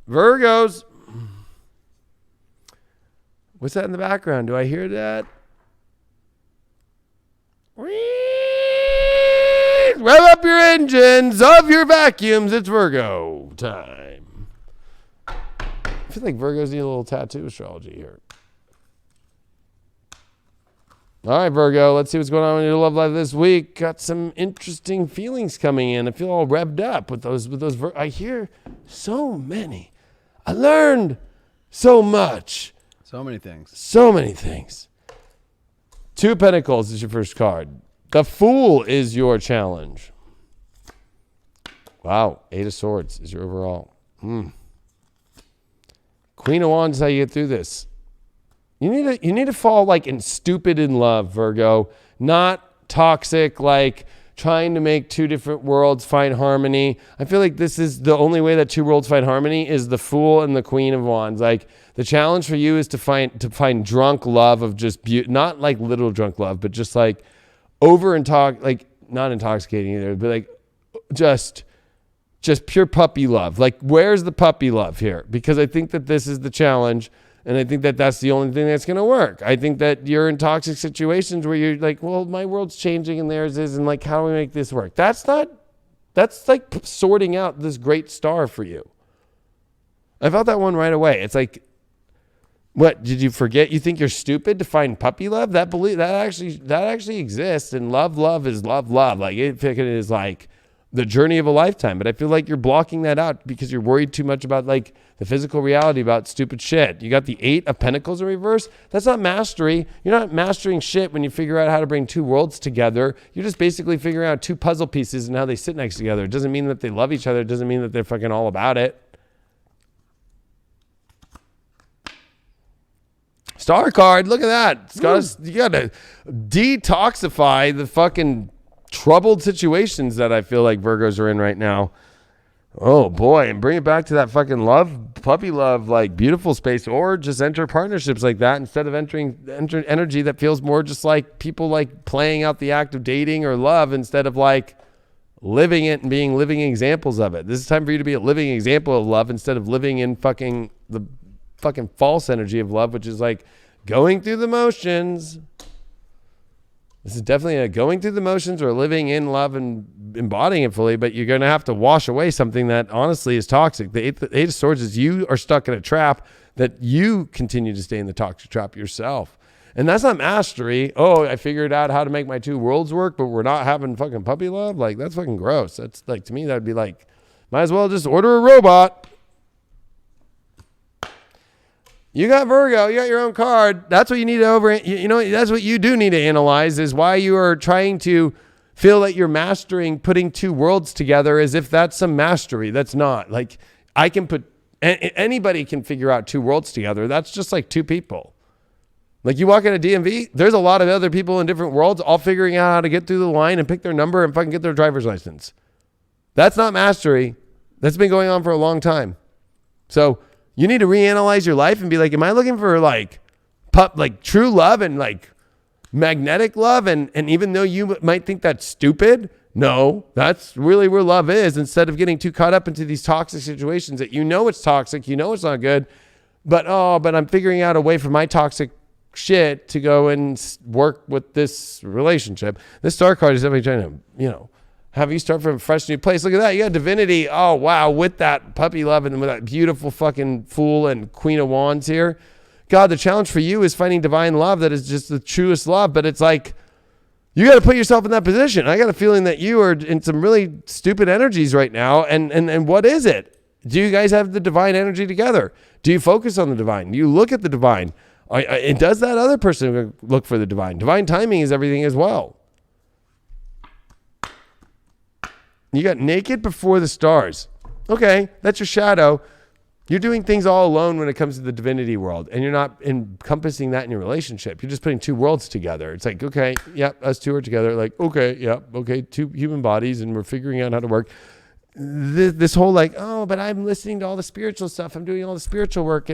Virgos. What's that in the background? Do I hear that? Rev up your engines of your vacuums. It's Virgo time. I feel like Virgos need a little tattoo astrology here. All right, Virgo, let's see what's going on in your love life this week. Got some interesting feelings coming in. I feel all revved up with those. I hear so many. I learned so much. So many things. So many things. Two of Pentacles is your first card. The Fool is your challenge. Wow. Eight of Swords is your overall. Queen of Wands is how you get through this. You need to fall like in stupid in love, Virgo. Not toxic, like trying to make two different worlds find harmony. I feel like this is the only way that two worlds find harmony is the Fool and the Queen of Wands. Like the challenge for you is to find drunk love of just beauty, not like little drunk love, but just like like not intoxicating either, but like just pure puppy love. Like where's the puppy love here? Because I think that this is the challenge. And I think that that's the only thing that's going to work. I think that you're in toxic situations where you're like, well, my world's changing and theirs is. And like, how do we make this work? That's like sorting out this great star for you. I felt that one right away. It's like, what, did you forget? You think you're stupid to find puppy love? That actually exists. And love is love. Like it is like the journey of a lifetime. But I feel like you're blocking that out because you're worried too much about like the physical reality about stupid shit. You got the Eight of Pentacles in reverse. That's not mastery. You're not mastering shit when you figure out how to bring two worlds together. You're just basically figuring out two puzzle pieces and how they sit next together. It doesn't mean that they love each other. It doesn't mean that they're fucking all about it. Star card. Look at that. You got to detoxify the fucking troubled situations that I feel like Virgos are in right now. Oh boy, and bring it back to that fucking love, puppy love, like beautiful space, or just enter partnerships like that instead of entering energy that feels more just like people like playing out the act of dating or love instead of like living it and being living examples of it. This is time for you to be a living example of love instead of living in the fucking false energy of love, which is like going through the motions. This is definitely a going through the motions or living in love and embodying it fully, but you're going to have to wash away something that honestly is toxic. The Eight of Swords is you are stuck in a trap that you continue to stay in the toxic trap yourself. And that's not mastery. Oh, I figured out how to make my two worlds work, but we're not having fucking puppy love. Like, that's fucking gross. That's like, to me, that'd be like, might as well just order a robot. You got Virgo, you got your own card. That's what you need to that's what you do need to analyze is why you are trying to feel that you're mastering putting two worlds together as if that's some mastery. That's not. Like anybody can figure out two worlds together. That's just like two people. Like you walk in a DMV, there's a lot of other people in different worlds all figuring out how to get through the line and pick their number and fucking get their driver's license. That's not mastery. That's been going on for a long time. So you need to reanalyze your life and be like, am I looking for like true love and like magnetic love? And even though you might think that's stupid, no, that's really where love is. Instead of getting too caught up into these toxic situations that you know it's toxic, you know it's not good, but I'm figuring out a way for my toxic shit to go and work with this relationship. This star card is definitely trying to, have you start from a fresh new place. Look at that. You got divinity. Oh, wow. With that puppy love and with that beautiful fucking Fool and Queen of Wands here. God, the challenge for you is finding divine love that is just the truest love. But it's like, you got to put yourself in that position. I got a feeling that you are in some really stupid energies right now. And what is it? Do you guys have the divine energy together? Do you focus on the divine? Do you look at the divine? And does that other person look for the divine? Divine timing is everything as well. You got naked before the stars. Okay, that's your shadow. You're doing things all alone when it comes to the divinity world, and you're not encompassing that in your relationship. You're just putting two worlds together. It's like, okay, yep, us two are together. Like, okay, yep, okay, two human bodies, and we're figuring out how to work. This whole like, oh, but I'm listening to all the spiritual stuff. I'm doing all the spiritual work,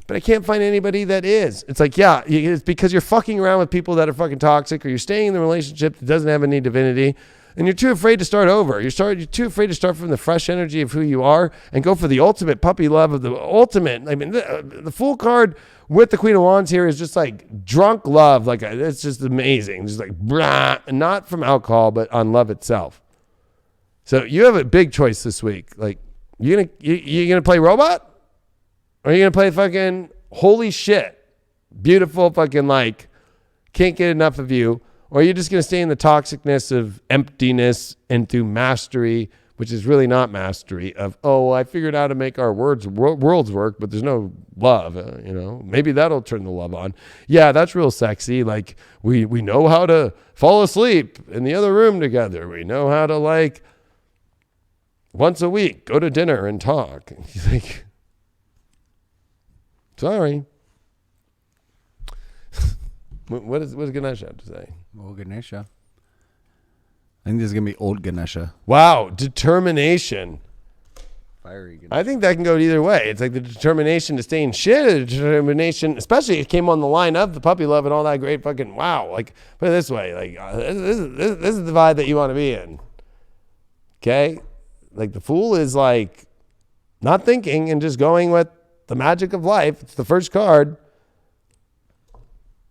but I can't find anybody that is. It's like, yeah, it's because you're fucking around with people that are fucking toxic, or you're staying in the relationship that doesn't have any divinity, and you're too afraid to start over. You're too afraid to start from the fresh energy of who you are and go for the ultimate puppy love of the ultimate. I mean, the Fool card with the Queen of Wands here is just like drunk love. Like, it's just amazing. Just like, brah, and not from alcohol, but on love itself. So you have a big choice this week. Like, you gonna play robot? Or are you gonna play fucking holy shit, beautiful fucking like, can't get enough of you? Or are you just going to stay in the toxicness of emptiness and through mastery, which is really not mastery of, oh, I figured out how to make our worlds work, but there's no love, maybe that'll turn the love on. Yeah, that's real sexy. Like we know how to fall asleep in the other room together. We know how to like once a week go to dinner and talk. And he's like, sorry. What does Ganesha have to say? Old Ganesha. I think this is going to be old Ganesha. Wow. Determination. Fiery Ganesha. I think that can go either way. It's like the determination to stay in shit, or the determination, especially it came on the line of the puppy love and all that great fucking wow. Like, put it this way. Like, this is the vibe that you want to be in. Okay? Like, the Fool is like not thinking and just going with the magic of life. It's the first card.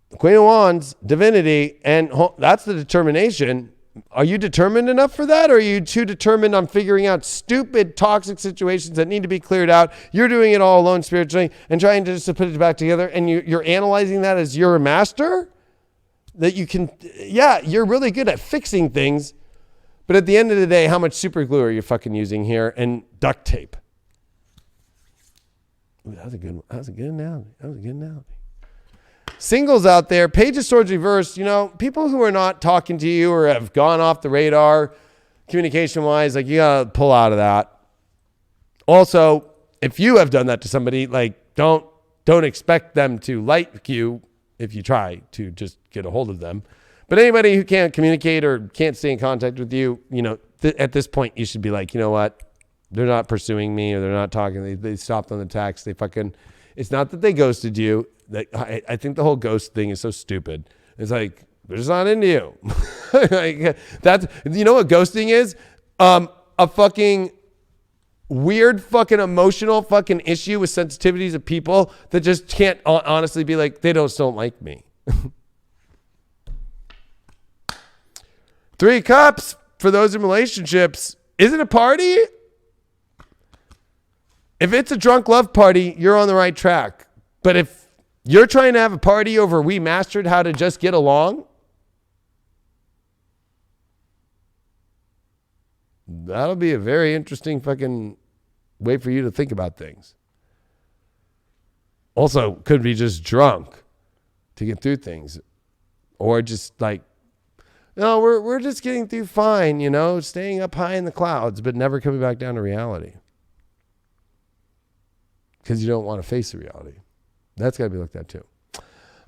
The Queen of Wands, divinity, and that's the determination. Are you determined enough for that? Or are you too determined on figuring out stupid, toxic situations that need to be cleared out? You're doing it all alone spiritually and trying to just put it back together, and you're analyzing that as you're a master? That you can, yeah, you're really good at fixing things, but at the end of the day, how much super glue are you fucking using here and duct tape? Ooh, that was a good analogy. Singles out there, Page of Swords reversed, people who are not talking to you or have gone off the radar communication-wise, like, you got to pull out of that. Also, if you have done that to somebody, like, don't expect them to like you if you try to just get a hold of them. But anybody who can't communicate or can't stay in contact with you, at this point, you should be like, you know what? They're not pursuing me, or they're not talking. They stopped on the text. It's not that they ghosted you. I think the whole ghost thing is so stupid. It's like, they're just not into you. Like, that's, you know what ghosting is? A fucking weird fucking emotional fucking issue with sensitivities of people that just can't honestly be like, they don't like me. 3 Cups for those in relationships. Is it a party? If it's a drunk love party, you're on the right track. But if you're trying to have a party over we mastered how to just get along, that'll be a very interesting fucking way for you to think about things. Also, could be just drunk to get through things. Or just like, no, we're just getting through fine, staying up high in the clouds, but never coming back down to reality. Because you don't want to face the reality. That's got to be looked at too.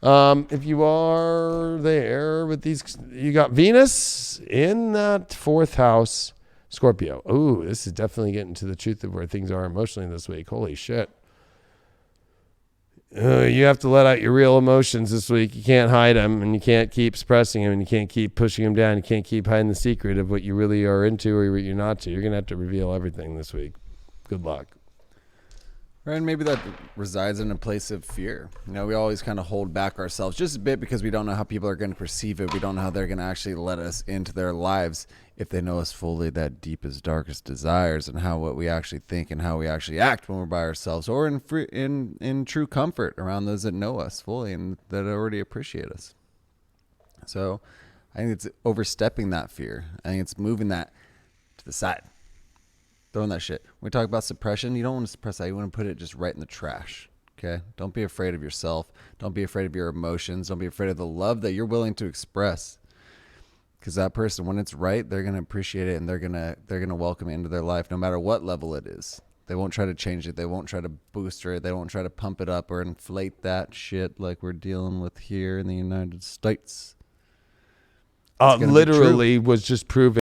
If you are there with these, you got Venus in that 4th house, Scorpio. Ooh, this is definitely getting to the truth of where things are emotionally this week. Holy shit. You have to let out your real emotions this week. You can't hide them, and you can't keep suppressing them, and you can't keep pushing them down. You can't keep hiding the secret of what you really are into or what you're not to. You're going to have to reveal everything this week. Good luck. And maybe that resides in a place of fear. We always kind of hold back ourselves just a bit because we don't know how people are going to perceive it. We don't know how they're going to actually let us into their lives if they know us fully, that deepest, darkest desires, and what we actually think and how we actually act when we're by ourselves, or in true comfort around those that know us fully and that already appreciate us. So I think it's overstepping that fear. I think it's moving that to the side. Throwing that shit. When we talk about suppression, you don't want to suppress that. You want to put it just right in the trash. Okay? Don't be afraid of yourself. Don't be afraid of your emotions. Don't be afraid of the love that you're willing to express. Because that person, when it's right, they're gonna appreciate it, and they're gonna welcome it into their life, no matter what level it is. They won't try to change it. They won't try to boost it. They won't try to pump it up or inflate that shit like we're dealing with here in the United States. Literally was just proven.